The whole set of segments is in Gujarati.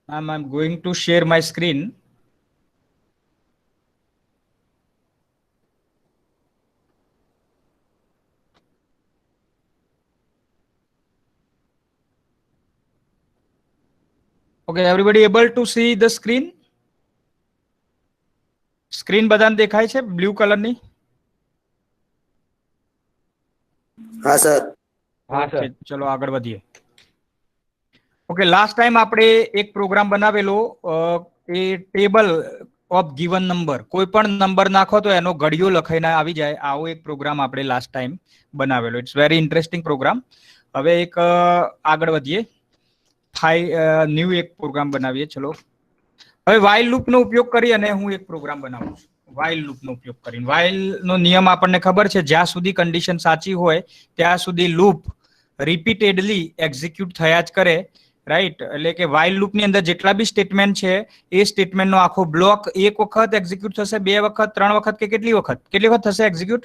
I'm going to share my screen. Okay, everybody able to see the screen? Screen બધાને દેખાય છે બ્લુ કલરની? હા સર. ઓકે, ચલો આગળ વધીએ. ઓકે, લાસ્ટ ટાઈમ આપણે એક પ્રોગ્રામ બનાવેલો, એ ટેબલ ઓફ ગિવન નંબર, કોઈ પણ નંબર નાખો તો એનો ઘડિયો લખાઈને આવી જાય, આવો એક પ્રોગ્રામ આપણે લાસ્ટ ટાઈમ બનાવેલો. It's very interesting program. હવે એક આગળ વધીએ, ન્યૂ એક પ્રોગ્રામ બનાવીએ. ચલો હવે વાઇલ લૂપ નો ઉપયોગ કરી અને હું એક પ્રોગ્રામ બનાવું છું. વાઇલ લૂપ નો ઉપયોગ કરીને, વાઇલ નો નિયમ આપણને ખબર છે, જ્યાં સુધી કન્ડિશન સાચી હોય ત્યાં સુધી લૂપ રિપીટેડલી એક્ઝિક્યુટ થયા જ કરે, રાઈટ? એટલે કે વાઇલ લૂપ ની અંદર જેટલા બી સ્ટેટમેન્ટ છે એ સ્ટેટમેન્ટ નો આખો બ્લોક એક વખત એક્ઝિક્યુટ થશે, બે વખત, ત્રણ વખત, કે કેટલી વખત થશે execute?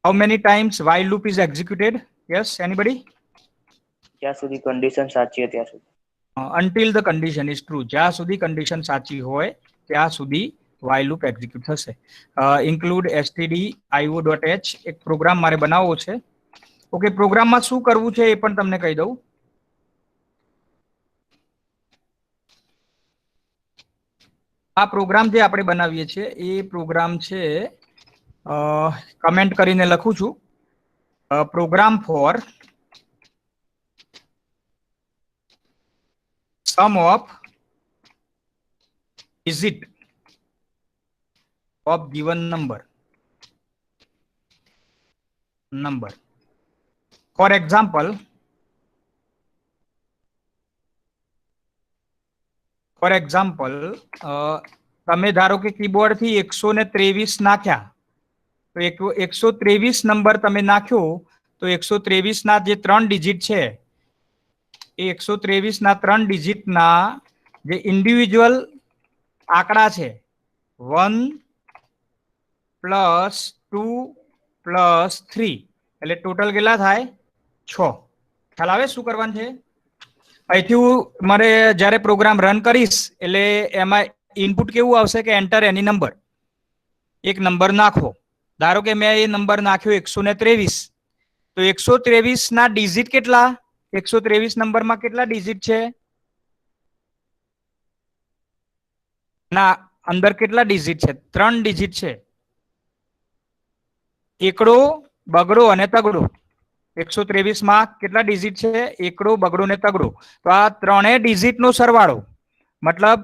How many times while loop is executed? Yes, anybody? જ્યાં સુધી કન્ડિશન સાચી હોય ત્યાં સુધી. until the condition is true, જ્યાં સુધી કન્ડિશન સાચી હોય ત્યાં સુધી while loop એક્ઝિક્યુટ થશે. include stdio.h એક પ્રોગ્રામ મારે બનાવવો છે. ઓકે, પ્રોગ્રામમાં શું કરવું છે એ પણ તમને કહી દઉં. આ પ્રોગ્રામ જે આપણે બનાવીએ છીએ એ પ્રોગ્રામ છે, કમેન્ટ કરીને લખું છું, program for sum of digit of given number. For example, તમે ધારો કે કીબોર્ડ થી 123 નાખ્યા, તો 123 નંબર તમે નાખ્યો તો 123 ના જે 3 ડિજિટ છે એ 123 ના 3 ડિજિટ ના જે ઇન્ડિવિજ્યુઅલ આંકડા છે 1 + 2 + 3 એટલે ટોટલ કેટલા થાય? 6. ખ્યાલ આવે શું કરવાનું છે? અહીંથી મારે જ્યારે પ્રોગ્રામ રન કરીશ એટલે એમાં ઇનપુટ કેવું આવશે કે એન્ટર એની નંબર, એક નંબર નાખો. ધારો કે મેં એ નંબર નાખ્યો 123, તો 123 ના ડિજિટ કેટલા? 123 નંબરમાં કેટલા ડિજિટ છે? ના, અંદર કેટલા ડિજિટ છે? 3 ડિજિટ છે, એકડો, બગડો અને તગડો. 123 માં કેટલા ડિજિટ છે? એકડો, બગડો ને તગડો. તો આ ત્રણેય ડિજિટ નો સરવાળો, મતલબ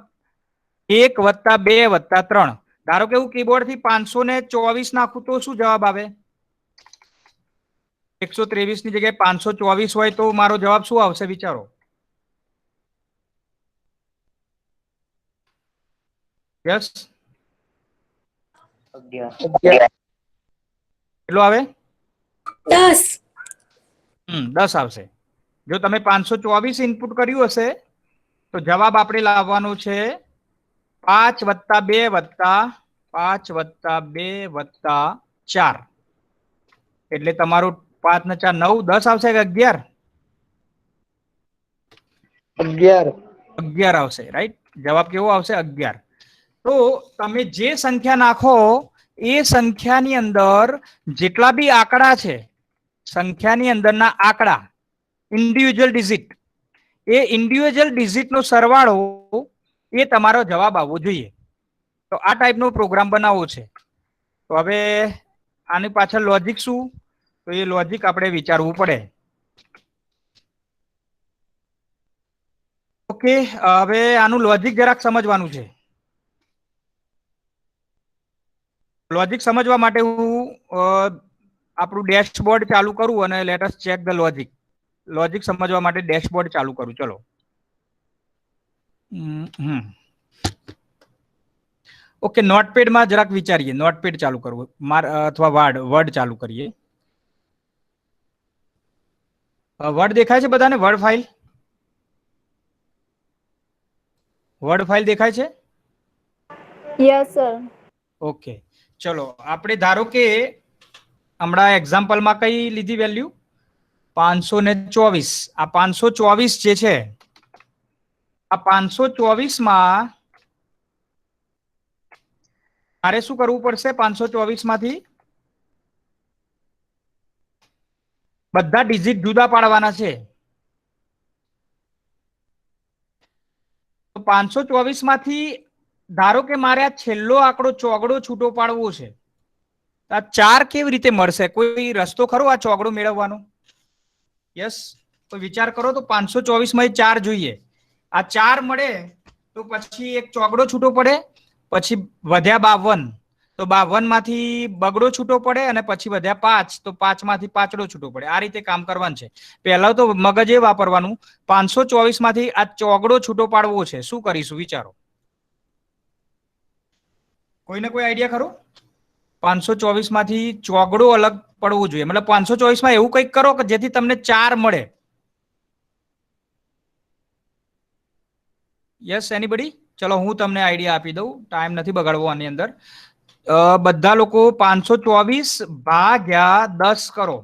1 + 2 + 3. ધારો કે હું કીબોર્ડ થી 524 નાખું તો શું જવાબ આવે? 123 ની જગ્યાએ 524 હોય તો મારો જવાબ શું આવશે? વિચારો. યસ, 11. કેટલો આવે? 10. 10 આવશે. જો તમે 524 ઇનપુટ કર્યું હશે તો જવાબ આપણે લાવવાનો છે 5 + 2 + 5 + 2 + 4. એટલે તમારું 5 ને 4 9, 10 આવશે કે 11? 11. 11 આવશે, રાઈટ? જવાબ કેવો આવશે? 11. તો તમે જે સંખ્યા નાખો એ સંખ્યાની અંદર જેટલા બી આંકડા છે, સંખ્યાની અંદરના આંકડા, ઇન્ડિવિજ્યુઅલ ડિજિટ, એ ઇન્ડિવિજ્યુઅલ ડિજિટ નો સરવાળો એ તમારો જવાબ આવવો જોઈએ. તો આ ટાઈપનો પ્રોગ્રામ બનાવવો છે. તો હવે આની પાછળ લોજિક શું? તો એ લોજિક આપણે વિચારવું પડે. ઓકે, હવે આનું લોજિક જરાક સમજવાનું છે. લોજિક સમજવા માટે હું આપણું ડેશબોર્ડ ચાલુ કરું અને let us check the logic. Logic સમજવા માટે ડેશબોર્ડ ચાલુ કરું. ચલો. ઓકે, નોટપેડમાં જરાક વિચારીએ. નોટપેડ ચાલુ કરવું અથવા વર્ડ ચાલુ કરીએ. વર્ડ દેખાય છે બધાને? Word file? વર્ડ ફાઇલ દેખાય છે? Yes, sir. ઓકે, ચલો આપણે ધારો કે હમણાં એક્ઝામ્પલમાં કઈ લીધી વેલ્યુ? 524. આ 524 જે છે આ 524 માં મારે શું કરવું પડશે? 524 માંથી બધા ડિજિટ જુદા પાડવાના છે. તો 524 માંથી ધારો કે મારે આ છેલ્લો આંકડો ચોગડો છૂટો પાડવો છે. આ 4 કેવી રીતે મળશે? કોઈ રસ્તો ખરો આ ચોગડો મેળવવાનો? યસ, તો વિચાર કરો. તો 524 માં 4 જોઈએ. આ 4 મળે તો પછી એક ચોગડો છૂટો પડે, પછી વધ્યા 52, તો 52 માંથી બગડો છૂટો પડે, અને પછી વધ્યા 5, તો 5 માંથી પાંચડો છૂટો પડે. આ રીતે કામ કરવાનું છે. પહેલા તો મગજ એ વાપરવાનું. 524 માંથી આ ચોગડો છૂટો પાડવો છે. શું કરીશું વિચારો? કોઈને કોઈ આઈડિયા ખરો? 524 માંથી ચોગડો અલગ પડવો જોઈએ. મતલબ 524 માં એવું કંઈક કરો કે જેથી તમને 4 મળે. Yes, anybody? ચલો હું તમને આઈડિયા આપી દઉં, ટાઈમ નથી બગાડવો આની અંદર. બધા લોકો 524 ભાગ્યા 10 કરો.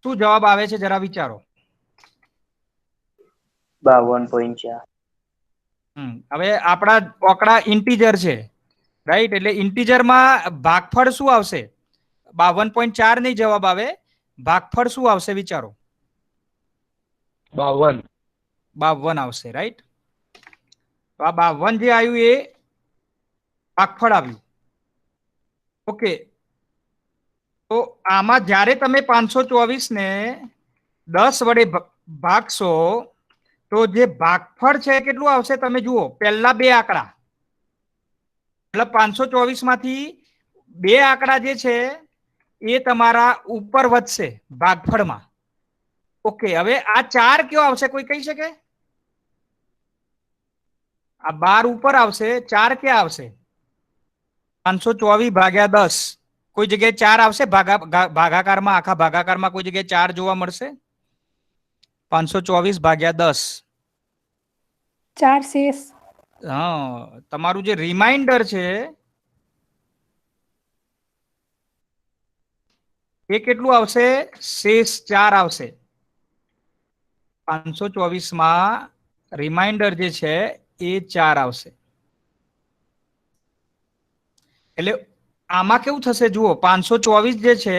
શું જવાબ આવે છે જરા વિચારો. 52.4. હવે આપણા આંકડા ઇન્ટીજર છે, રાઈટ? એટલે ઇન્ટીજરમાં ભાગફળ શું આવશે? 52.4 નહીં જવાબ આવે. ભાગફળ શું આવશે વિચારો? 52 આવશે, રાઈટ? તો આ 52 જે આવ્યું એ ભાગફળ આવ્યું. ઓકે, તો આમાં જ્યારે તમે 524 ને 10 વડે ભાગશો તો જે ભાગફળ છે કેટલું આવશે તમે જુઓ. પહેલા બે આંકડા, મતલબ 524 માંથી બે આંકડા જે છે એ તમારા ઉપર વધશે ભાગફળમાં. ઓકે, હવે આ 4 કયો આવશે? કોઈ કહી શકે? આ 12 ઉપર આવશે, 4 ક્યાં આવશે? 524 ભાગ્યા 10. કોઈ જગ્યાએ 4 આવશે ભાગાકારમાં? આખા ભાગાકારમાં કોઈ જગ્યાએ 4 જોવા મળશે? 524 ભાગ્યા 10. 4 શેષ. હા, તમારું જે રિમાઇન્ડર છે એ કેટલું આવશે? શેષ 4 આવશે. 524 માં રિમાઇન્ડર જે છે એ 4 આવશે. એટલે આમાં કેવું થશે જુઓ. 524 જે છે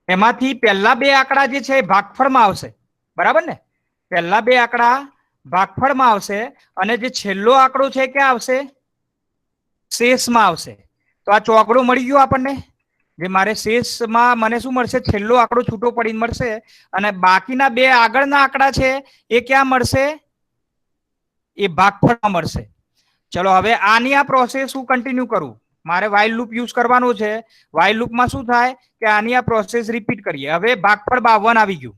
એમાંથી પહેલા બે આંકડા જે છે ભાગફળમાં આવશે, બરાબર ને? પહેલા બે આંકડા ભાગફળમાં આવશે, અને જે છેલ્લો આંકડો છે ક્યાં આવશે? શેષમાં આવશે. તો આ ચોકડો મળી ગયો આપણને. જે મારે શેષમાં મને શું મળશે? છેલ્લો આંકડો છૂટો પડીને મળશે, અને બાકીના બે આગળના આંકડા છે એ ક્યાં મળશે? એ ભાગફળમાં મળશે. ચલો હવે આની આ પ્રોસેસ હું કન્ટિન્યુ કરું. મારે વાઇલ લૂપ યુઝ કરવાનું છે. વાઇલ લૂપમાં શું થાય કે આની આ પ્રોસેસ રિપીટ કરીએ. હવે ભાગફળ 52 આવી ગયું.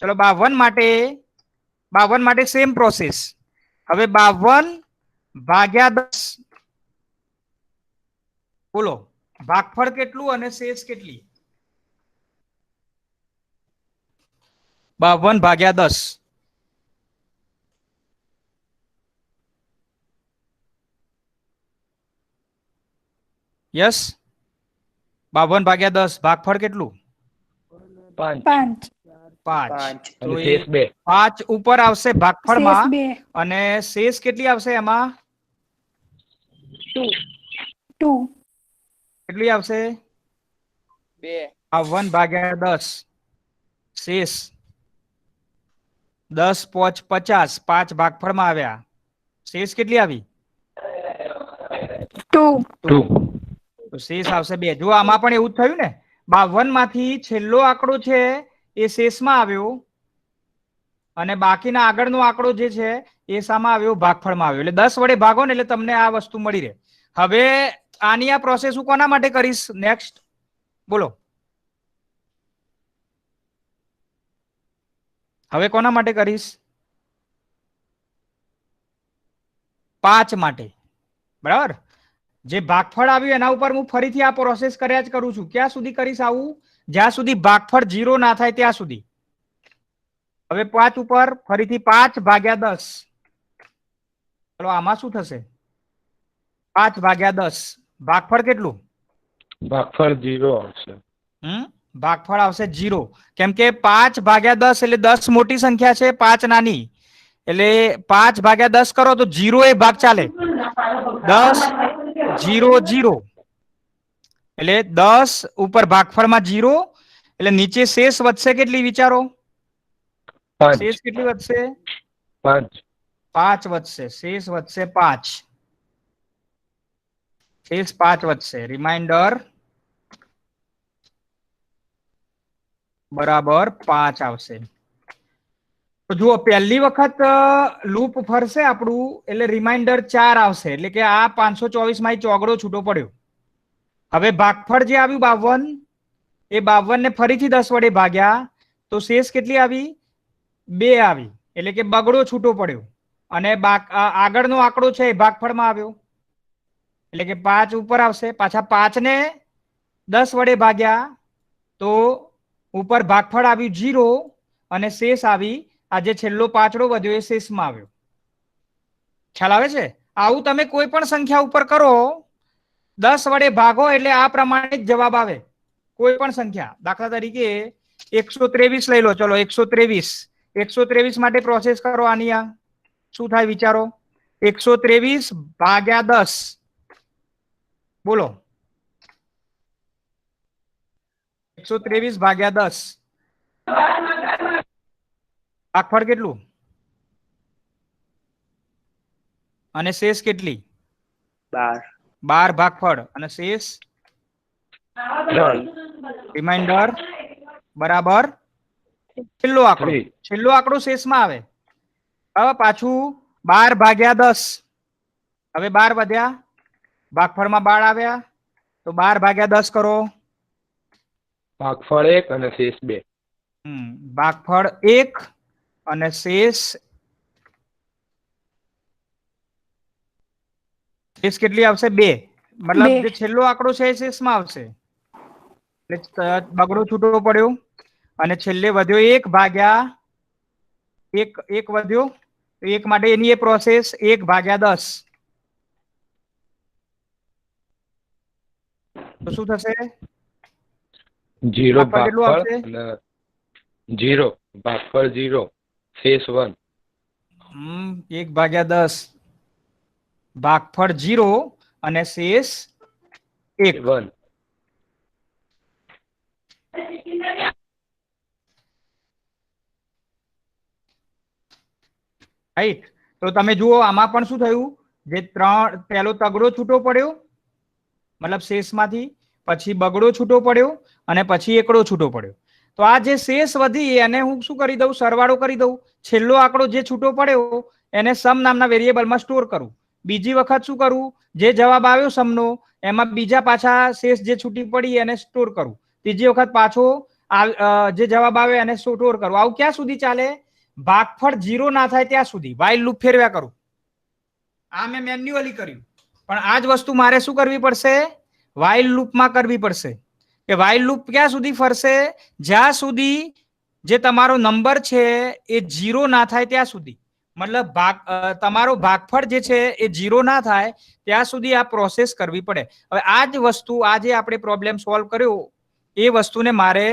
ચલો 52 માટે સેમ પ્રોસેસ. હવે 52 ભાગ્યા 10. બોલો ભાગફળ કેટલું અને શેષ કેટલી? 52 ભાગ્યા 10. યસ, 52 ભાગ્યા 10 ભાગફળ કેટલું? 5. 5. તો એ 5 ઉપર આવશે ભાગફળમાં, અને શેષ કેટલી આવશે એમાં? 2. કેટલી આવશે? 52 ભાગ્યા 10 શેષ 10 પોચ 50. 5 ભાગફળમાં આવ્યા. શેષ કેટલી આવી? 2. તો શેષ આવશે 2. જો આમાં પણ એવું જ થયું ને. 52 માંથી છેલ્લો આંકડો છે એ શેષમાં આવ્યો, અને બાકીના આગળનો આંકડો જે છે એ શામાં આવ્યો? ભાગફળમાં આવ્યો. એટલે 10 વડે ભાગો ને એટલે તમને આ વસ્તુ મળી રહે. હવે આની આ પ્રોસેસ હું કોના માટે કરીશ નેક્સ્ટ? બોલો હવે કોના માટે કરીશ? 5 માટે, બરાબર? જે ભાગફળ આવ્યું એના ઉપર હું ફરીથી આ પ્રોસેસ કર્યા જ કરું છું. ક્યાં સુધી કરીશ આવું? જ્યાં સુધી ભાગફળ 0 ના થાય ત્યાં સુધી. હવે 5 ઉપર ફરીથી 5 ભાગ્યા 10. ચલો આમાં શું થશે? 5 ભાગ્યા 10 ભાગફળ કેટલું? ભાગફળ 0 આવશે. ભાગફળ આવશે 0. કેમ કે 5 ભાગ્યા 10 એટલે 10 મોટી સંખ્યા છે, 5 નાની. એટલે 5 ભાગ્યા 10 કરો તો 0 એ ભાગ ચાલે. 10 0 0 એટલે 10 ઉપર ભાગફળમાં 0 એટલે નીચે શેષ વધશે કેટલી વિચારો? 5 શેષ કેટલી વધશે? 5 5 વધશે. શેષ વધશે 5. શેષ 5 વધશે. રિમાઇન્ડર બરાબર 5 આવશે. તો જુઓ પહેલી વખત લૂપ ફરશે આપણું એટલે રિમાઇન્ડર 4 આવશે. એટલે કે આ 524 માં ચોગડો છૂટો પડ્યો. હવે ભાગફળ જે આવ્યું 52 એ 52 ને ફરીથી 10 વડે ભાગ્યા તો શેષ કેટલી આવી? 2 આવી. એટલે કે બગડો છૂટો પડ્યો અને આગળનો આંકડો છે એ ભાગફળમાં આવ્યો એટલે કે 5 ઉપર આવશે. પાછા 5 ને 10 વડે ભાગ્યા તો ઉપર ભાગફળ આવ્યું 0 અને શેષ આવી આ જે છેલ્લો પાંચડો વધ્યો એ શેષમાં આવ્યો. ખ્યાલ આવે છે? આવું તમે કોઈ પણ સંખ્યા ઉપર કરો 10 વડે ભાગો એટલે આ પ્રમાણે જ જવાબ આવે. કોઈ પણ સંખ્યા દાખલા તરીકે 123 લઈ લો. ચલો 123 માટે પ્રોસેસ કરો. આની આ શું થાય વિચારો? 123 ભાગ્યા 10 બોલો. 123 ભાગ્યા 10 ભાગફળ કેટલું અને શેષ કેટલી? 12 ભાગફળ અને શેષ 3. રિમાઇન્ડર બરાબર છેલ્લો આંકડો શેષમાં આવે. હવે પાછું 12 ભાગ્યા 10 હવે 12 વધ્યા ભાગફળમાં 12 આવ્યા તો 12 ભાગ્યા 10 કરો. ભાગફળ 1 અને શેષ 2. ભાગફળ 1 અને શેષ કેટલી આવશે? 2. મતલબ જે છેલ્લો આંકડો છે એ શેષમાં આવશે એટલે બગડો છૂટો પડ્યો અને છેલ્લે વધ્યો 1 ભાગ્યા 1 વધ્યો 1 માટે એની એ પ્રોસેસ 1 ભાગ્યા 10 તો શું થશે? 0 કેટલું ભાગફળ આવશે? અને 0 ભાગફળ 0 શેષ 1. 1 ભાગ્યા 10 ભાગફળ 0 અને શેષ 1. રાઈટ. તો તમે જુઓ આમાં પણ શું થયું? જે પહેલો તગડો છૂટો પડ્યો મતલબ શેષમાંથી, પછી બગડો છૂટો પડ્યો અને પછી એકડો છૂટો પડ્યો. તો આ જે શેષ વધી એને હું શું કરી દઉં? સરવાળો કરી દઉં. છેલ્લો આંકડો જે છૂટો પડ્યો એને સમ નામના વેરિયેબલમાં સ્ટોર કરું. બીજી વખત શું કરું? જે જવાબ આવ્યો સમનો એમાં બીજા પાછા શેષ જે છૂટી પડી એને સ્ટોર કરું. ત્રીજી વખત પાછો જે જવાબ આવ્યો એને સ્ટોર કરું. આવું ક્યાં સુધી ચાલે? ભાગફળ 0 ના થાય ત્યાં સુધી વાઇલ લૂપ ફેરવ્યા કરું. આ મેં મેન્યુઅલી કર્યું પણ આ જ વસ્તુ મારે શું કરવી પડશે? વાઇલ લૂપમાં કરવી પડશે. કે વાઇલ લૂપ ક્યાં સુધી ફરશે? જ્યાં સુધી જે તમારો નંબર છે એ 0 ના થાય ત્યાં સુધી. મતલબ તમારો ભાગફળ જે છે એ 0 ના થાય ત્યાં સુધી આ પ્રોસેસ કરવી પડે. હવે આ જ વસ્તુ આજે આપણે પ્રોબ્લેમ સોલ્વ કર્યો એ વસ્તુને મારે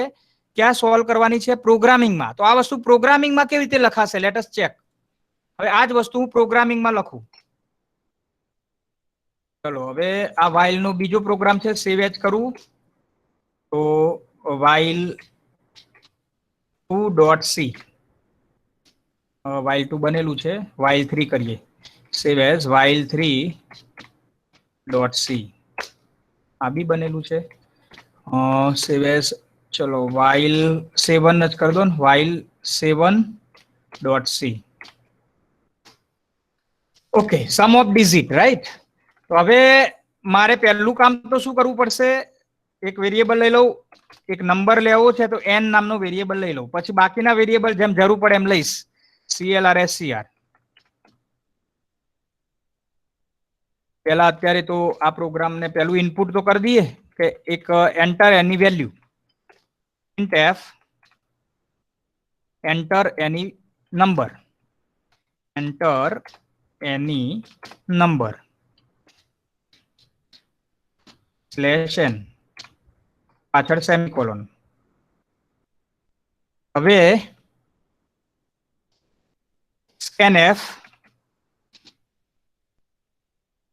ક્યાં સોલ્વ કરવાની છે? પ્રોગ્રામિંગમાં. તો આ વસ્તુ પ્રોગ્રામિંગમાં કેવી રીતે લખાશે? Let us check. હવે આ જ વસ્તુ હું પ્રોગ્રામિંગમાં લખું. ચલો હવે આ વાઇલ નો બીજો પ્રોગ્રામ છે સેવ એજ કરું તો while 2.c while 2 બનેલું છે while 3 કરીએ save as while 3.c આ બી બનેલું છે save as ચલો while 7 જ કરી દો ને while 7.c okay sum of digit right તો હવે મારે પહેલું કામ તો શું કરવું પડશે એક વેરિયેબલ લઈ લઉં એક નંબર લેવો છે તો n નામનો વેરિયેબલ લઈ લઉં પછી બાકીના વેરિયેબલ જેમ જરૂર પડે એમ લઈશ clr scr પહેલા અત્યારે તો આ પ્રોગ્રામને પહેલું ઇનપુટ તો કરી દઈએ કે એક enter any value printf enter any number enter any number /n પાછળ semicolon scanf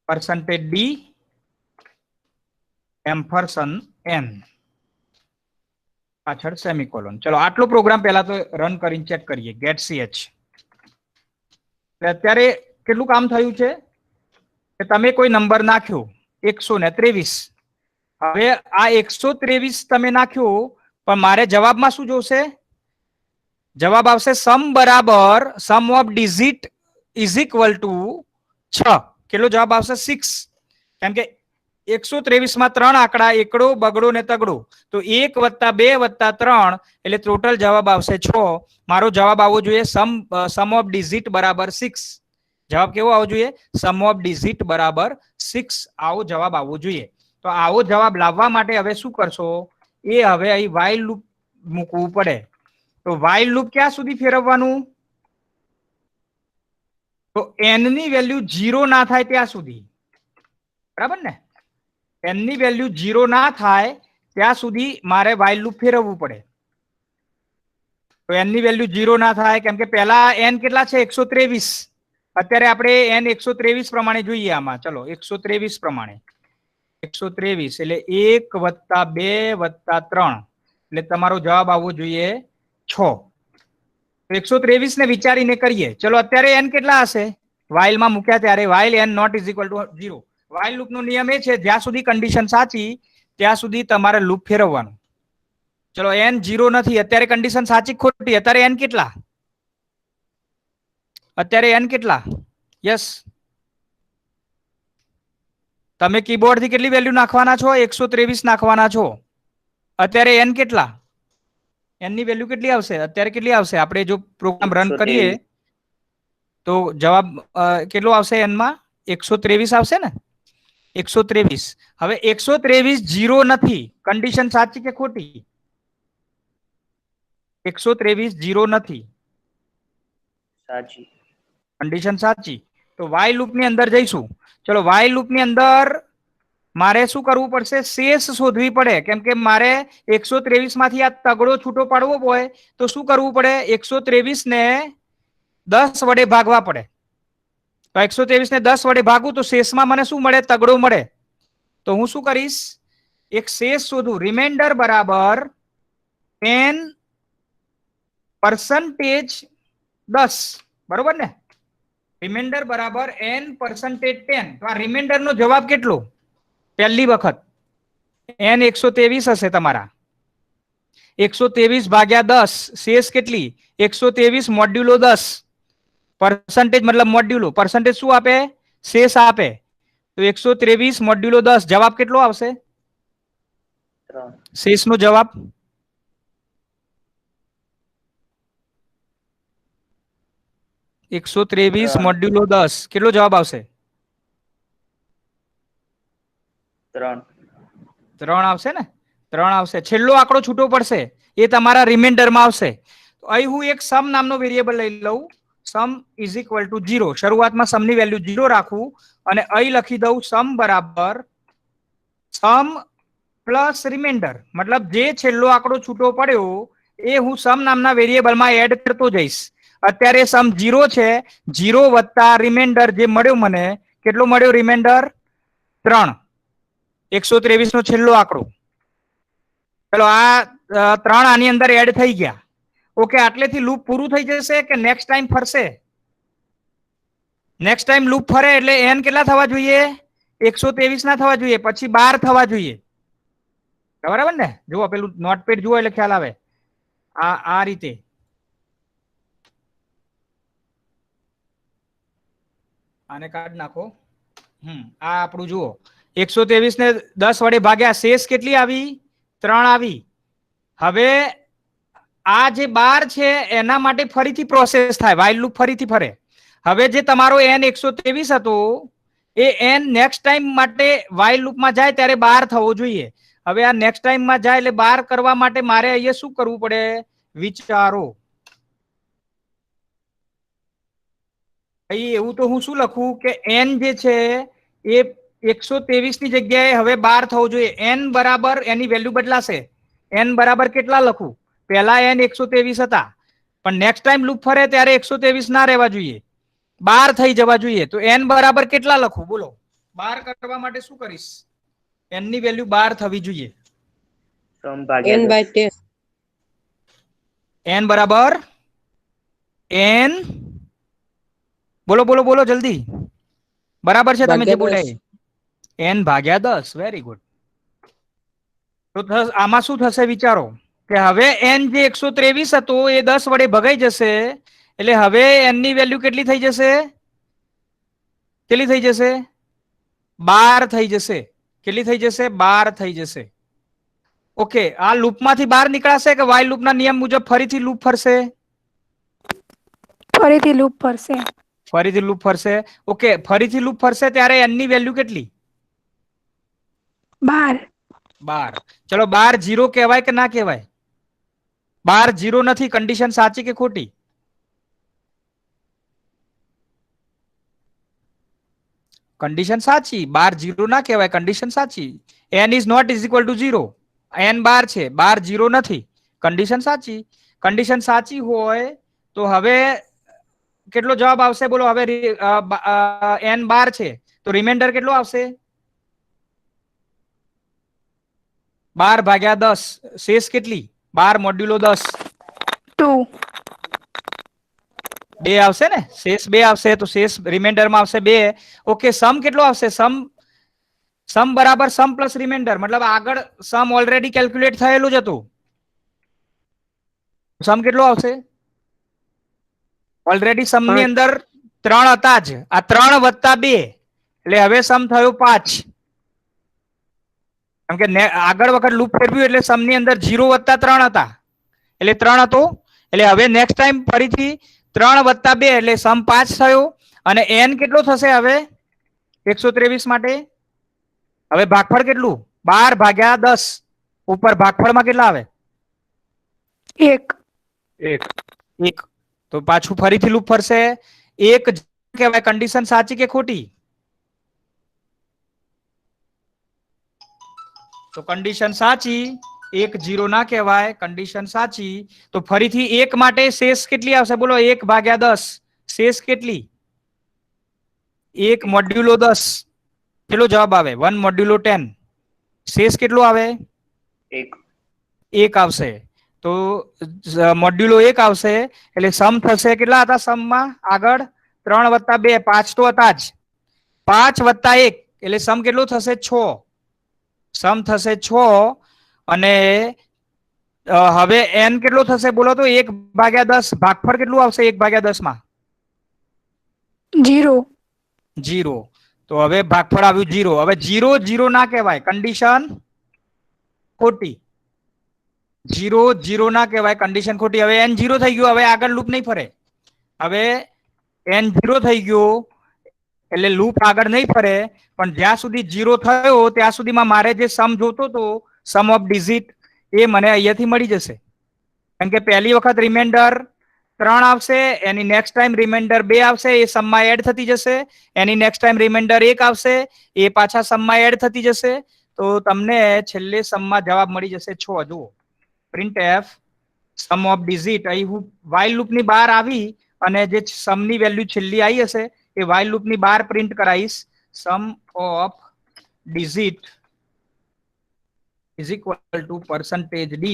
%d ampersand n પાછળ સેમિકોલોન. ચલો આટલો પ્રોગ્રામ પહેલા તો રન કરીને ચેક કરીએ. get ch અત્યારે કેટલું કામ થયું છે કે તમે કોઈ નંબર નાખ્યો 123. હવે આ 123 તમે નાખ્યો પણ મારે જવાબમાં શું જોશે? જવાબ આવશે સમ બરાબર sum of digit is equal to 6. કેટલો જવાબ આવશે? 6. કેમ કે 123 માં 3 આંકડા, એકડો, બગડો ને તગડો, તો 1 + 2 + 3 એટલે ટોટલ જવાબ આવશે 6. મારો જવાબ આવવો જોઈએ સમ ઓફ ડિજિટ બરાબર 6. જવાબ કેવો આવવો જોઈએ? સમ ઓફ ડિજિટ બરાબર 6 આવો જવાબ આવવો જોઈએ. તો આવો જવાબ લાવવા માટે હવે શું કરશો? એ હવે અહીં while લૂપ મૂકવું પડે. તો while લૂપ ક્યાં સુધી ફેરવવાનું? તો n ની વેલ્યુ 0 ના થાય ત્યાં સુધી. બરાબર ને? n ની વેલ્યુ 0 ના થાય ત્યાં સુધી મારે while લૂપ ફેરવવું પડે. તો n ની વેલ્યુ 0 ના થાય કેમ કે પહેલા n કેટલા છે? 123. અત્યારે આપણે n 123 પ્રમાણે જોઈએ આમાં. ચલો 123 પ્રમાણે 123 એટલે 1 + 2 + 3 એટલે તમારો જવાબ આવવો જોઈએ 6. 123 ને વિચારીને કરીએ. ચલો અત્યારે n કેટલા હશે? while માં મૂક્યા ત્યારે while n not is equal to 0. while loop નો નિયમ એ છે જ્યાં સુધી કન્ડિશન સાચી ત્યાં સુધી તમારે લૂપ ફેરવવાનું. ચલો n 0 નથી, અત્યારે કન્ડિશન સાચી ખોટી? અત્યારે n કેટલા? અત્યારે n કેટલા? યસ, તમે કીબોર્ડ થી કેટલી વેલ્યુ નાખવાના છો? 123 નાખવાના છો. અત્યારે n કેટલા? n ની વેલ્યુ કેટલી આવશે? અત્યારે કેટલી આવશે? આપણે જો પ્રોગ્રામ રન કરીએ તો જવાબ કેટલો આવશે? n માં 123 આવશે ને? 123. હવે 123 0 નથી, કન્ડિશન સાચી કે ખોટી? 123 0 નથી, સાચી. કન્ડિશન સાચી. તો while લૂપ ની અંદર જઈશું. ચલો while લૂપ ની અંદર મારે શું કરવું પડશે? શેષ શોધવી પડે. કેમ કે મારે 123 માંથી આ તગડો છૂટો પાડવો હોય તો શું કરવું પડે? 123 ને 10 વડે ભાગવા પડે. તો 123 ને 10 વડે ભાગું તો શેષમાં મને શું મળે? તગડો મળે. તો હું શું કરીશ? એક શેષ શોધું. રિમાઇન્ડર બરાબર n % 10. બરોબર ને? રિમાઇન્ડર બરાબર n % 10. તો આ રિમાઇન્ડર નો જવાબ કેટલો? પહેલી વખત n 123 હશે તમારા. 123 ભાગ્યા 10 શેષ કેટલી? 123 મોડ્યુલો 10. પરસેન્ટેજ મતલબ મોડ્યુલો. પરસેન્ટેજ શું આપે? શેષ આપે. તો 123 મોડ્યુલો 10 જવાબ કેટલો આવશે? 3. શેષ નો જવાબ 123 મોડ્યુલો 10 કેટલો જવાબ આવશે? 3. 3 આવશે ને? 3 આવશે. છેલ્લો આંકડો છૂટો પડશે એ તમારા રિમાઇન્ડરમાં આવશે. તો અહીં હું એક સમ નામનો વેરિયેબલ લઈ લઉં. સમ ઇઝ ઇક્વલ ટુ 0. શરૂઆતમાં સમ ની વેલ્યુ 0 રાખું અને અહીં લખી દઉં સમ બરાબર સમ પ્લસ રિમાઇન્ડર. મતલબ જે છેલ્લો આંકડો છૂટો પડ્યો એ હું સમ નામના વેરિયેબલમાં એડ કરતો જઈશ. અત્યારે સમ 0 છે. 0 વત્તા રિમાઇન્ડર જે મળ્યો મને, કેટલો મળ્યો રિમાઇન્ડર? 3. 123 નો છેલ્લો આંકડો. ચલો આ 3 આની અંદર એડ થઈ ગયા. ઓકે, આટલેથી લૂપ પૂરું થઈ જશે કે નેક્સ્ટ ટાઈમ ફરશે? નેક્સ્ટ ટાઈમ લૂપ ફરે એટલે n કેટલા થવા જોઈએ? 123 ના થવા જોઈએ, પછી 12 થવા જોઈએ. બરાબર ને? જુઓ પેલું નોટપેડ જુઓ એટલે ખ્યાલ આવે. આ રીતે આને કાઢ નાખો. આ આપણું જુઓ 123 ને 10 વડે ભાગ્યા શેષ કેટલી આવી? 3 આવી. હવે આ જે 12 છે એના માટે ફરીથી પ્રોસેસ થાય, while લૂપ ફરીથી ફરે. હવે જે તમારો n 123 હતો એ n નેક્સ્ટ ટાઈમ માટે while લૂપમાં જાય ત્યારે 12 થવો જોઈએ. હવે આ નેક્સ્ટ ટાઈમમાં જાય એટલે 12 કરવા માટે મારે અહીંયા શું કરવું પડે? વિચારો. અહીં એવું તો હું શું લખું કે n જે છે એ 123 ની જગ્યાએ હવે 12 થવો જોઈએ. n બરાબર એની વેલ્યુ બદલાશે. n બરાબર કેટલા લખું? પહેલા n 123 હતા પણ નેક્સ્ટ ટાઈમ લૂપ ફરે ત્યારે 123 ના રહેવા જોઈએ. 12 થઈ જવા જોઈએ. તો n બરાબર કેટલા લખું બોલો? 12 કરવા માટે શું કરીશ? n ની વેલ્યુ 12 થવી જોઈએ. સમ ભાગ્યા 10. n બરાબર n, બોલો બોલો બોલો જલ્દી. બરાબર છે તમે જે બોલ્યા એ? n ભાગ્યા 10. Very good. તો આમાં શું થશે વિચારો કે હવે n જે 123 હતો એ 10 વડે ભગાઈ જશે, એટલે હવે n ની વેલ્યુ કેટલી થઈ જશે? કેટલી થઈ જશે? 12 થઈ જશે. કેટલી થઈ જશે? 12 થઈ જશે. ઓકે, આ લૂપમાંથી બહાર નીકળાશે કે વાઇલ લૂપના નિયમ મુજબ ફરીથી લૂપ ફરશે? ફરીથી લૂપ ફરશે. ફરીથી લૂપ ફરશે. ઓકે, ફરીથી લૂપ ફરશે ત્યારે n ની વેલ્યુ કેટલી? 12. 12. ચલો 12 0 કહેવાય કે ના કહેવાય? 12 0 નથી. કન્ડિશન સાચી કે ખોટી? કન્ડિશન સાચી. 12 0 ના કહેવાય. કન્ડિશન સાચી. n is not is equal to 0. n 12 છે. 12 0 નથી. કન્ડિશન સાચી. કન્ડિશન સાચી હોય તો હવે કેટલો જવાબ આવશે બોલો? હવે n 12 છે તો રિમાઇન્ડર કેટલો આવશે? 12 ભાગ્યા 10. શેષ કેટલી? 12 મોડ્યુલો 10. 2. 2 આવશે ને? શેષ 2 આવશે તો શેષ રિમાઇન્ડરમાં આવશે 2. ઓકે, સમ કેટલો આવશે? સમ બરાબર સમ પ્લસ રિમાઇન્ડર, મતલબ આગળ સમ ઓલરેડી કેલ્ક્યુલેટ થયેલું જ હતું. સમ કેટલો આવશે? ઓલરેડી સમ ની અંદર 3 હતા જ. આ 3 વત્તા 2 એટલે હવે સમ થયો 5. કેમ કે આગળ વખત લૂપ ફેરવ્યું એટલે સમ ની અંદર 0 વત્તા 3 હતા એટલે 3 હતો. એટલે હવે નેક્સ્ટ ટાઈમ ફરીથી 3 વત્તા 2 એટલે સમ 5 થયો. અને n કેટલો થશે હવે 123 માટે? હવે ભાગફળ કેટલું? 12 ભાગ્યા 10. ઉપર ભાગફળમાં કેટલા આવે? 1. 1. તો પાછું ફરીથી લૂપ ફરશે. 1 કહેવાય. કન્ડિશન સાચી કે ખોટી? તો કન્ડિશન સાચી. 1 0 ના કહેવાય. કન્ડિશન સાચી. તો ફરીથી 1 માટે શેષ કેટલી આવશે બોલો? 1 ભાગ્યા 10. શેષ કેટલી? 1 મોડ્યુલો 10. કેટલો જવાબ આવે? 1 મોડ્યુલો 10. શેષ કેટલો આવે? 1 આવશે. તો મોડ્યુલો 1 આવશે એટલે સમ થશે. કેટલા હતા સમમાં આગળ? 3 વત્તા 2 5 તો હતા જ. 5 વત્તા 1 એટલે સમ કેટલો થશે? 6. સમ થશે 6. અને હવે n કેટલો થશે બોલો તો? 1 ભાગ્યા 10. ભાગફળ કેટલું આવશે 1 ભાગ્યા 10 માં? 0. 0. તો હવે ભાગફળ આવ્યું 0. હવે 0 0 ના કહેવાય. કન્ડિશન ખોટી. 0 0 ના કહેવાય. કન્ડિશન ખોટી. હવે n 0 થઈ ગયું. હવે આગળ લૂપ નહીં ફરે. હવે n 0 થઈ ગયો એટલે લૂપ આગળ નહીં ફરે. પણ જ્યાં સુધી 0 થયો ત્યાં સુધીમાં મારે જે સમ જોતો હતો, સમ ઓફ ડિજિટ, એ મને અહીંયાથી મળી જશે. કેમ કે પહેલી વખત રિમાઇન્ડર 3 આવશે, એની નેક્સ્ટ ટાઈમ રિમાઇન્ડર 2 આવશે, એ સમમાં એડ થતી જશે. એની નેક્સ્ટ ટાઈમ રિમાઇન્ડર 1 આવશે, એ પાછા સમમાં એડ થતી જશે. તો તમને છેલ્લે સમમાં જવાબ મળી જશે 6. જુઓ print f sum of digit. અહીં હું વાઇલ લૂપની બહાર આવી અને જે સમની વેલ્યુ છેલ્લી આવી હશે એ વાઇલ લૂપની બહાર પ્રિન્ટ કરાવીશ. Sum of digit is equal to percentage d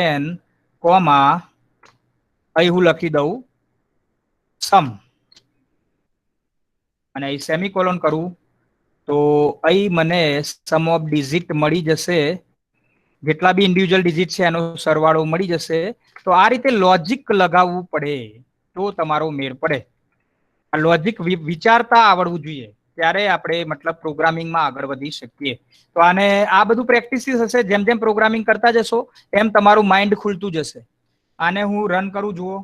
/n comma અહીં હું લખી દઉં સમ અને અહીં સેમિકોલોન કરું તો અહીં મને સમ ઓફ ડિજિટ મળી જશે. જેટલા બી ઇન્ડિવિજ્યુઅલ ડિજિટ છે એનો સરવાળો મળી જશે. તો આ રીતે લોજિક લગાવવું પડે તો તમારો મેળ પડે. આ લોજિક વિચારતા આવડવું જોઈએ ત્યારે આપણે મતલબ પ્રોગ્રામિંગમાં આગળ વધી શકીએ. તો આને આ બધું પ્રેક્ટિસ હશે. જેમ જેમ પ્રોગ્રામિંગ કરતા જશો એમ તમારું માઇન્ડ ખુલતું જશે. આને હું રન કરું. જુઓ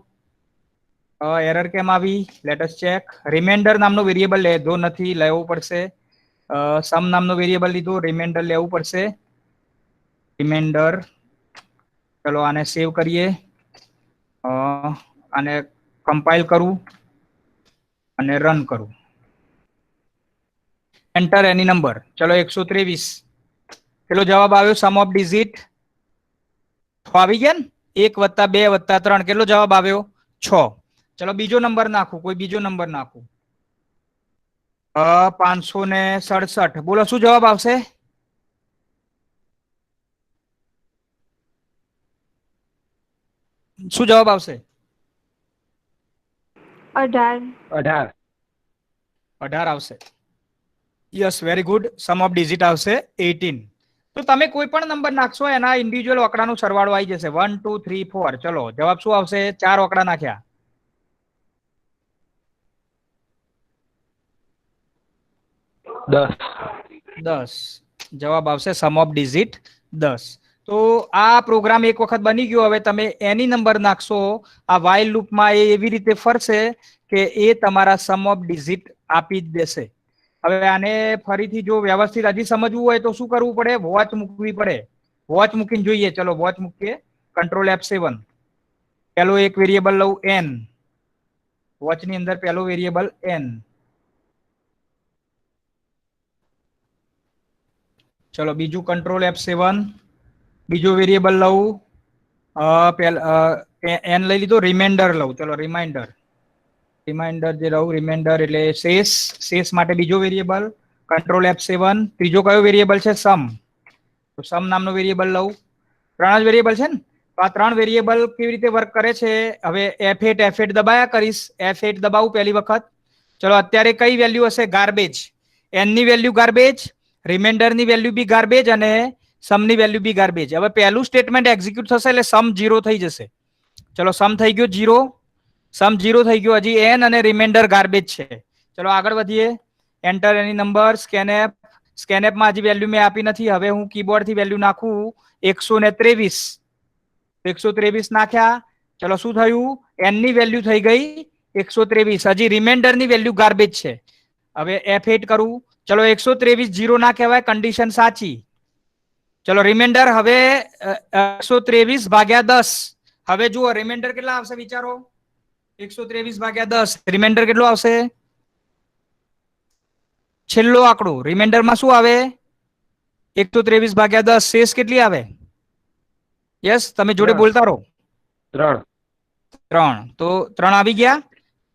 એરર કેમ આવી? Let us check. રિમાઇન્ડર નામનો વેરિયેબલ લેધો નથી, લેવો પડશે. સમ નામનો વેરિયેબલ લીધો, રિમાઇન્ડર લેવું પડશે. રિમાઇન્ડર. ચલો આને સેવ કરીએ. આને કમ્પાઇલ કરું અને રન કરું. એન્ટર એની નંબર. ચલો 123. પેલો જવાબ આવ્યો સમ ઓફ ડિજિટ આવી ગયા ને? 1 + 2 + 3 કેટલો જવાબ આવ્યો? 6. ચલો બીજો નંબર નાખું, કોઈ બીજો નંબર નાખું. 567. બોલો શું જવાબ આવશે? શું જવાબ આવશે? 18. 18. 18 આવશે. Yes, very good. Sum of digit આવશે 18. તો તમે કોઈ પણ નંબર નાખશો એના ઇન્ડિવિજ્યુઅલ આંકડાનો સરવાળો આવી જશે. 1 2 3 4. ચલો જવાબ શું આવશે? 4 આંકડા નાખ્યા. 10. જવાબ આવશે સમ ઓફ ડિજિટ 10. તો આ પ્રોગ્રામ એક વખત બની ગયો. હવે તમે એની નંબર નાખશો આ વાઇલ લૂપમાં, એ એવી રીતે ફરશે કે એ તમારા સમ ઓફ ડિજિટ આપી જ દેશે. હવે આને ફરીથી જો વ્યવસ્થિત હજી સમજવું હોય તો શું કરવું પડે? વોચ મૂકવી પડે. વોચ મૂકીને જોઈએ. ચલો વોચ મૂકીએ. Control F7. પહેલો એક વેરિયેબલ લઉં n. વોચની અંદર પહેલો વેરિયેબલ n. ચલો બીજું કંટ્રોલ F7. બીજો વેરિયેબલ લઉં n લઈ લીધો. રિમાઇન્ડર લઉં. ચલો રિમાઇન્ડર જે રહું રિમાઇન્ડર એટલે શેષ માટે બીજો વેરિયેબલ. Control F7. ત્રીજો કયો વેરિયેબલ છે? સમ. તો સમ નામનો વેરિયેબલ લઉં. 3 જ વેરિયેબલ છે ને? તો આ 3 વેરિયેબલ કેવી રીતે વર્ક કરે છે? હવે F8 દબાયા કરીશ. F8 દબાવું પહેલી વખત. ચલો અત્યારે કઈ વેલ્યુ હશે? ગાર્બેજ. n ની વેલ્યુ ગાર્બેજ, રિમાઇન્ડર ની વેલ્યુ બી ગાર્બેજ અને સમ ની વેલ્યુ બી ગાર્બેજ. હવે પહેલું સ્ટેટમેન્ટ એક્ઝિક્યુટ થશે એટલે સમ 0 થઈ જશે. ચલો સમ થઈ ગયો 0. સમ 0 થઈ ગયો. હજી n અને રિમાઇન્ડર ગાર્બેજ છે. ચલો આગળ વધીએ. એન્ટર એની નંબર. સ્કેનએપ માં હજી વેલ્યુ મેં આપી નથી. હવે હું કીબોર્ડ થી વેલ્યુ નાખું. 123. 123 નાખ્યા. ચલો શું થયું? n ની વેલ્યુ થઈ ગઈ 123. હજી રિમાઇન્ડર ની વેલ્યુ ગાર્બેજ છે. હવે F8 કરું. ચલો 123 0 ના કહેવાય, કન્ડિશન સાચી. ચલો રિમાઇન્ડર હવે 123 ભાગ્યા 10. હવે જુઓ રિમાઇન્ડર કેટલા આવશે વિચારો? 123 ભાગ્યા 10. રિમાઇન્ડર કેટલો આવશે? છેલ્લો આંકડો રિમાઇન્ડર માં શું આવે? 123 ભાગ્યા 10. શેષ કેટલી આવે? યસ, તમે જોડે બોલતા રહો. 3. 3. તો 3 આવી ગયા.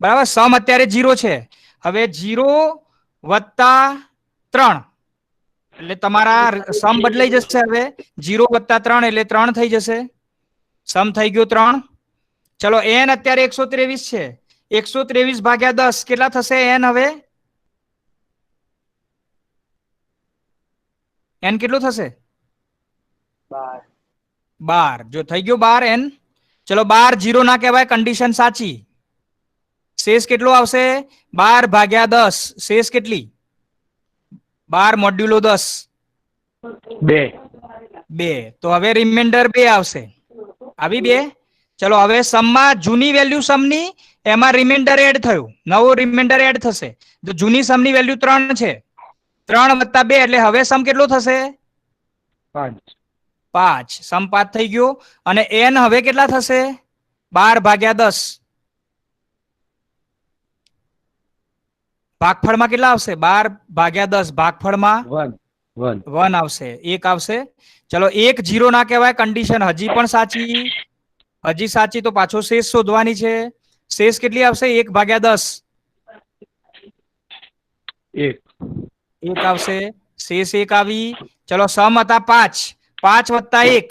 બરાબર. સમ અત્યારે 0 છે. હવે 0 વત્તા 3 એટલે તમારા સમ બદલાઈ જશે. હવે 0 વત્તા 3 એટલે 3 થઈ જશે. સમ થઈ ગયો 3. ચલો n અત્યારે 123 છે. 123 ભાગ્યા 10 કેટલા થશે n? હવે n કેટલો થશે? 12. જો થઈ ગયો 12 n. ચલો 12 0 ના કહેવાય, કન્ડિશન સાચી. શેષ કેટલો આવશે? 12 ભાગ્યા 10. શેષ કેટલી? 12 મોડ્યુલો 10. 2. તો હવે રિમાઇન્ડર 2 આવશે. આવી 2. ચલો હવે સમમાં જૂની વેલ્યુ સમની, એમાં રિમાઇન્ડર એડ થયું. નવો રિમાઇન્ડર એડ થશે. તો જૂની સમની વેલ્યુ 3 છે. 3 વત્તા 2 એટલે હવે સમ કેટલો થશે? 5. સમ 5 થઈ ગયો. અને n હવે કેટલા થશે? 12 ભાગ્યા 10. ભાગફળમાં કેટલા આવશે? 12 ભાગ્યા 10. ભાગફળમાં 1 આવશે. 1 આવશે. ચલો 1 0 ના કહેવાય, કન્ડિશન હજી પણ સાચી. હજી સાચી. તો પાછો શેષ શોધવાની છે. શેષ કેટલી આવશે? 1 ભાગ્યા 10. 1 આવશે. શેષ 1 આવી. ચલો સમ હતા 5. 5 વત્તા 1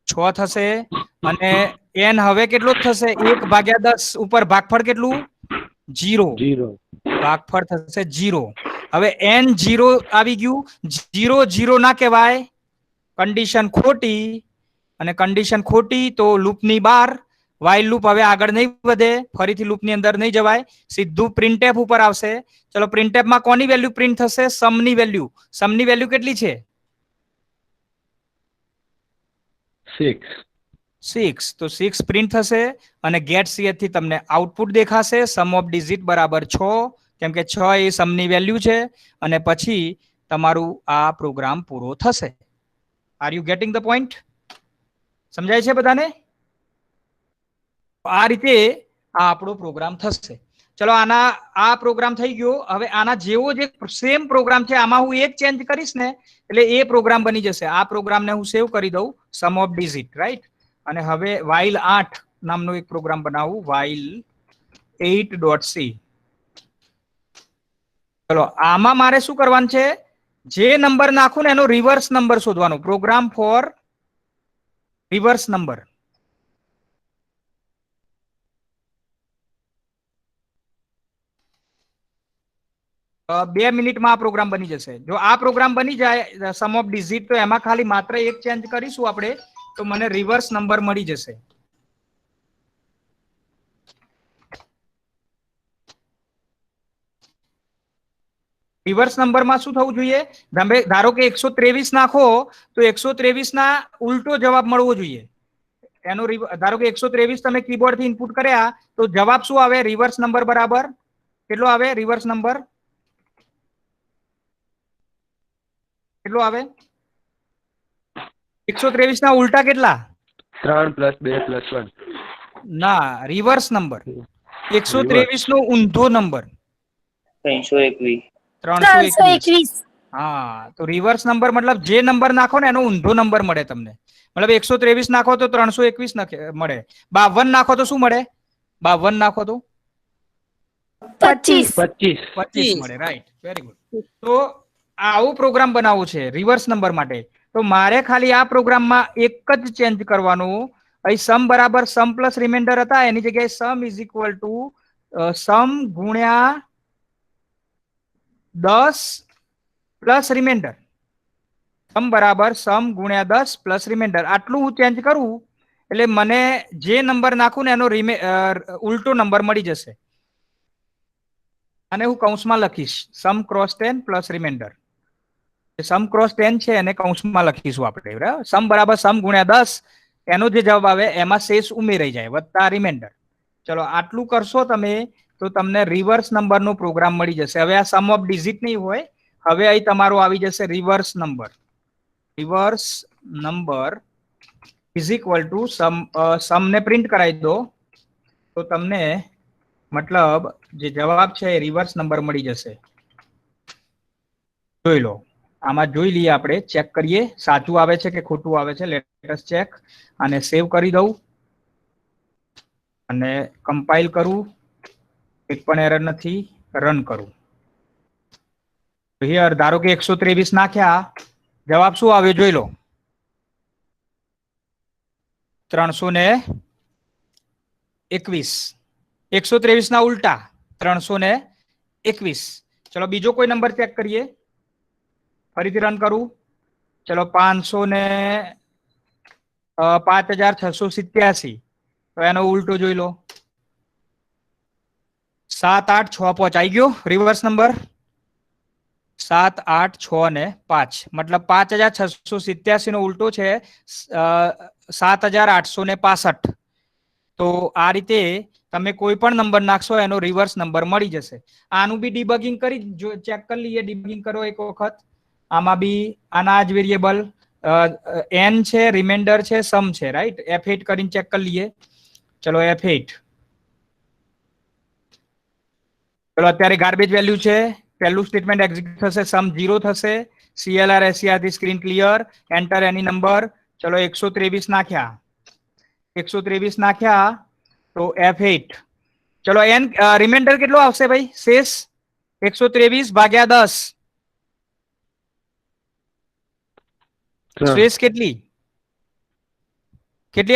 6 થશે. અને n હવે કેટલો થશે? 1 ભાગ્યા 10 ઉપર ભાગફળ કેટલું? 0. ભાગફળ થશે 0. હવે n 0 આવી ગયું. 0 0 ના કહેવાય, કન્ડિશન ખોટી. અને કન્ડિશન ખોટી તો લૂપની બહાર. વાઇલ લૂપ હવે આગળ નહીં વધે. ફરીથી લૂપની અંદર નહીં જવાય. સીધું પ્રિન્ટએફ ઉપર આવશે. ચલો પ્રિન્ટએફ માં કોની વેલ્યુ પ્રિન્ટ થશે? સમની વેલ્યુ. સમની વેલ્યુ કેટલી છે? 6. તો 6 પ્રિન્ટ થશે. અને ગેટ ch થી તમને આઉટપુટ દેખાશે. સમ ઓફ ડિજિટ બરાબર 6. કેમ કે 6 એ સમની વેલ્યુ છે. અને પછી તમારું આ પ્રોગ્રામ પૂરો થશે. Are you getting the point? સમજાય છે બધાને? આ રીતે આ આપણો પ્રોગ્રામ થશે. ચલો આ પ્રોગ્રામ થઈ ગયો. હવે આના જેવો જ સેમ પ્રોગ્રામ છે. આમાં હું એક ચેન્જ કરીશ ને એટલે એ પ્રોગ્રામ બની જશે. આ પ્રોગ્રામને હું સેવ કરી દઉં. સમ ઓફ ડિજિટ, રાઈટ? અને હવે વાઇલ 8 નામનો એક પ્રોગ્રામ બનાવું while 8.c. ચલો આમાં મારે શું કરવાનું છે, જે નંબર નાખું ને એનો રિવર્સ નંબર શોધવાનો. Program for reverse number. બે મિનિટમાં આ પ્રોગ્રામ બની જશે. જો આ પ્રોગ્રામ બની જાય સમ ઓફ ડિઝિટ, તો એમાં ખાલી માત્ર એક ચેન્જ કરીશું આપણે, તો મને રિવર્સ નંબર મળી જશે. રિવર્સ નંબરમાં શું થવું જોઈએ? તમે ધારો કે 123 નાખો તો 123 ના ઉલટો જવાબ મળવો જોઈએ. એનો ધારો કે 123 તમે કીબોર્ડ થી ઇનપુટ કર્યા તો જવાબ શું આવે? રિવર્સ નંબર બરાબર કેટલો આવે? રિવર્સ નંબર કેટલો આવે? 123 ના ઉલટા કેટલા? 3 + 2 + 1. ના, રિવર્સ નંબર. 123 નો ઊંધો નંબર 321. 321. હા, તો રિવર્સ નંબર મતલબ જે નંબર નાખો ને એનો ઊંધો નંબર મળે તમને. મતલબ 123 નાખો તો 321 મળે. 52 નાખો તો શું મળે? 52 નાખો તો 25. 25 મળે. Right, very good. તો આવું પ્રોગ્રામ બનાવવું છે રિવર્સ નંબર માટે. તો મારે ખાલી આ પ્રોગ્રામમાં એક જ ચેન્જ કરવાનું. અહીં સમ બરાબર સમ પ્લસ રિમાઇન્ડર હતા, એની જગ્યાએ સમ ઇઝ ઇક્વલ ટુ સમ ગુણ્યા 10 પ્લસ રિમાઇન્ડર. સમ બરાબર સમ ગુણ્યા 10 પ્લસ રિમાઇન્ડર. આટલું હું ચેન્જ કરું એટલે મને જે નંબર નાખું ને એનો ઉલટો નંબર મળી જશે. અને હું કૌંસમાં લખીશ સમ ક્રોસ 10 પ્લસ રિમાઇન્ડર. સમ ક્રોસ 10 છે એને કૌંસમાં લખીશું આપણે, બરાબર. સમ બરાબર સમ ગુણ્યા 10, એનો જે જવાબ આવે એમાં શેષ ઉમેરાઈ જાય વત્તા રિમાઇન્ડર. ચલો આટલું કરશો તમે તો તમને રિવર્સ નંબરનો પ્રોગ્રામ મળી જશે. હવે આ સમ ઓફ ડિઝિટ નહીં હોય, હવે અહીં તમારો આવી જશે reverse number. Reverse number is equal to sum ને પ્રિન્ટ કરાવી દો તો તમને મતલબ જે જવાબ છે એ રિવર્સ નંબર મળી જશે. જોઈ લો, આમાં જોઈ લઈએ, આપણે ચેક કરીએ સાચું આવે છે કે ખોટું આવે છે. Let us check. અને સેવ કરી દઉં અને કમ્પાઇલ કરું. એક પણ એરર નથી. રન કરું. હિયર ધારો કે 123 નાખ્યા, જવાબ શું આવ્યો જોઈ લો, 321. 123 ના ઉલટા 321. ચલો બીજો કોઈ નંબર ચેક કરીએ. ફરીથી રન કરું. ચલો 5687. તો એનો ઉલટો જોઈ લો, 786 આવી ગયો રિવર્સ નંબર. 7 8 6 ને 5 મતલબ 5687 નો ઉલટો છે 7865. તો આ રીતે તમે કોઈ પણ નંબર નાખશો એનો રિવર્સ નંબર મળી જશે. આનું બી ડિબગિંગ કરી ચેક કરી લઈએ. ડિબગિંગ કરો એક વખત. આમાં બી આના જ વેરિયેબલ n છે, રિમાઇન્ડર છે, સમ છે, રાઈટ. F8 કરીને ચેક કરી લઈએ. ચલો F8. ચલો અત્યારે ગાર્બેજ વેલ્યુ છે. પહેલું સ્ટેટમેન્ટ એક્ઝિક્યુટ થશે, સમ 0 થશે. CLR SCR થી સ્ક્રીન ક્લિયર. એન્ટર એની નંબર. ચલો 123 નાખ્યા. 123 નાખ્યા તો F8. ચલો n રિમાઇન્ડર કેટલો આવશે ભાઈ? શેષ 123 ભાગ્યા 10. શેષ કેટલી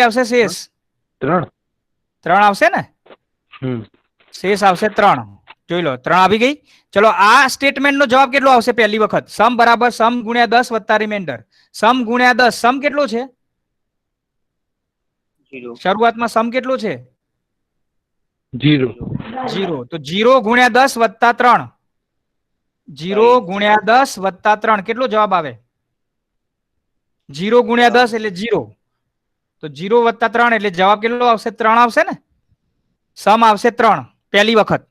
આવશે? શેષ 3 આવશે ને? શેષ આવશે 3. જોઈ લો 3 આવી ગઈ. ચલો આ સ્ટેટમેન્ટ નો જવાબ કેટલો આવશે? પહેલી વખત સમ બરાબર સમ ગુણ્યા 10 વત્તા રિમાઇન્ડર. સમ ગુણ્યા 10, સમ કેટલો છે? 0. શરૂઆતમાં સમ કેટલો છે? 0. 0. તો 0 ગુણ્યા 10 વત્તા 3. 0 ગુણ્યા 10 વત્તા 3 કેટલો જવાબ આવે? 0 ગુણ્યા 10 એટલે 0. તો 0 વત્તા 3 એટલે જવાબ કેટલો આવશે? 3 આવશે ને? સમ આવશે 3 પહેલી વખત.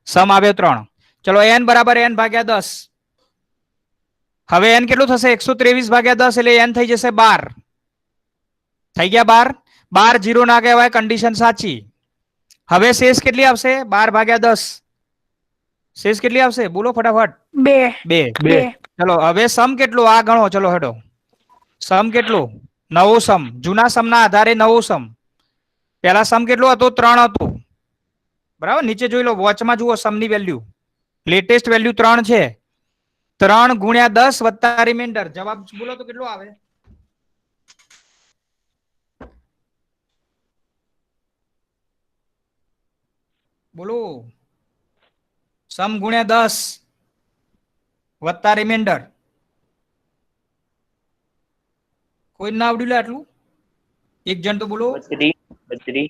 સમ આવ્યો 3. ચલો n બરાબર n ભાગ્યા 10. હવે n કેટલું થશે? 123 ભાગ્યા 10 એટલે n થઈ જશે 12. થઈ ગયા 12. 12 0 ના કહેવાય, કન્ડિશન સાચી. હવે શેષ કેટલી આવશે? 12 ભાગ્યા 10. શેષ કેટલી આવશે? બોલો ફટાફટ. 2. ચલો હવે સમ કેટલો? આ ગણો. ચલો હેડો. સમ કેટલો? નવો સમ. જૂના સમ ના આધારે નવો સમ. પહેલા સમ કેટલો હતો? 3 હતો. બરાબર, નીચે જોઈ લો, વોચમાં જુઓ સમની વેલ્યુ. લેટેસ્ટ વેલ્યુ 3 છે. 3 ગુણ્યા 10 વત્તા રિમાઇન્ડર. જવાબ બોલો તો કેટલો આવે? બોલો. સમ ગુણ્યા 10 વત્તા રિમાઇન્ડર. કોઈ ના આવડ્યું લે આટલું? એક જણ તો બોલો. 32.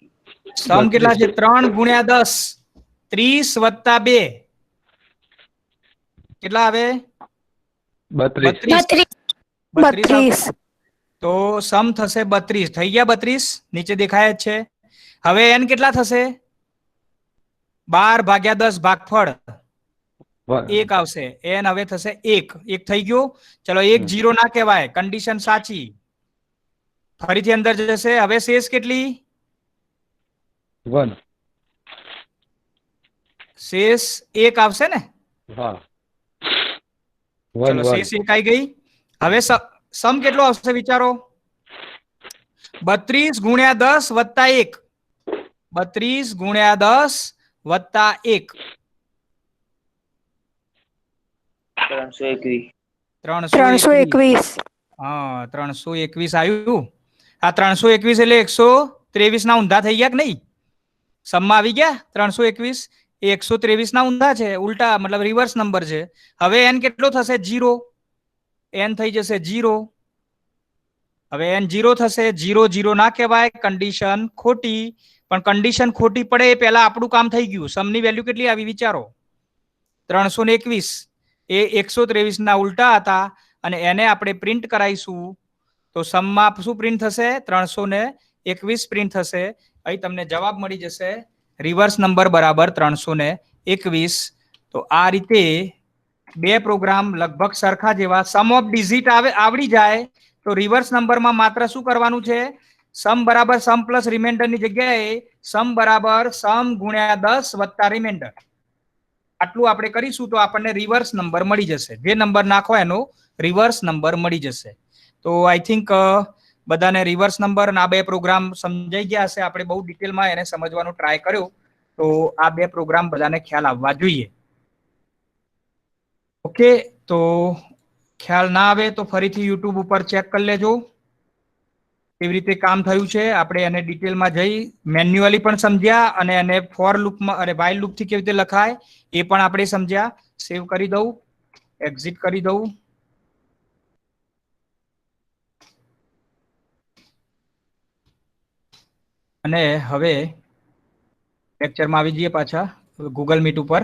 સમ કેટલા છે? 3 ગુણ્યા 10 30 વત્તા 2 કેટલા આવે? 32. 32. તો સમ થશે 32. થઈ ગયા 32? નીચે દેખાય જ છે. હવે n કેટલા થશે? 12 ભાગ્યા 10 ભાગફળ 1 આવશે. n હવે થશે 1. 1 થઈ ગયો. ચલો 1 0 ના કહેવાય, કન્ડિશન સાચી. ફરીથી અંદર જશે. હવે શેષ કેટલી? 1. શેષ 1 આવશે ને? હા. ચલો 1 શેષ 1 આવી ગઈ. હવે સમ કેટલો આવશે વિચારો? 32 ગુણ્યા 10 વત્તા 1. 32 ગુણ્યા 10 વત્તા 1 321. 321. હા, 321 આવ્યું. આ 321 એટલે 123 ના ઊંધા થઈ ગયા કે નહીં? સમમાં આવી ગયા 321. એ 123 ના ઊંધા છે, ઉલટા મતલબ રિવર્સ નંબર છે. હવે n કેટલો થશે? 0. n થઈ જશે 0. હવે n 0 થશે. 0 0 ના કહેવાય, કન્ડિશન ખોટી. પણ કન્ડિશન ખોટી પડે એ પહેલા આપણું કામ થઈ ગયું. સમની વેલ્યુ કેટલી આવી વિચારો? 321. એ 123 ના ઉલટા હતા અને એને આપણે પ્રિન્ટ કરાવીશું તો સમમાં શું પ્રિન્ટ થશે? 321 પ્રિન્ટ થશે. અહીં તમને જવાબ મળી જશે. રિવર્સ નંબર બરાબર 321. તો આ રીતે બે પ્રોગ્રામ લગભગ સરખા જેવા. સમ ઓફ ડિઝિટ આવડી જાય તો રિવર્સ નંબરમાં માત્ર શું કરવાનું છે? સમ બરાબર સમ પ્લસ રિમાઇન્ડર ની જગ્યાએ સમ બરાબર સમ ગુણ્યા 10 વત્તા રિમાઇન્ડર. આટલું આપણે કરીશું તો આપણને રિવર્સ નંબર મળી જશે. જે નંબર નાખો એનો રિવર્સ નંબર મળી જશે. તો આઈ થિંક બધાને રિવર્સ નંબર ના બે પ્રોગ્રામ સમજાઈ ગયા હશે. આપણે બહુ ડિટેલમાં એને સમજવાનો ટ્રાય કર્યો. તો આ બે પ્રોગ્રામ બધાને ખ્યાલ આવવા જોઈએ. ઓકે, તો ખ્યાલ ના આવે તો ફરીથી યુટ્યુબ ઉપર ચેક કરી લેજો કેવી રીતે કામ થયું છે. આપણે એને ડિટેલમાં જઈ મેન્યુઅલી પણ સમજ્યા અને એને ફોર લૂપમાં અને વાઇલ લૂપથી કેવી રીતે લખાય એ પણ આપણે સમજ્યા. સેવ કરી દઉં, એક્ઝિટ કરી દઉં. અને હવે લેક્ચરમાં આવી જઈએ પાછા ગૂગલ મીટ ઉપર.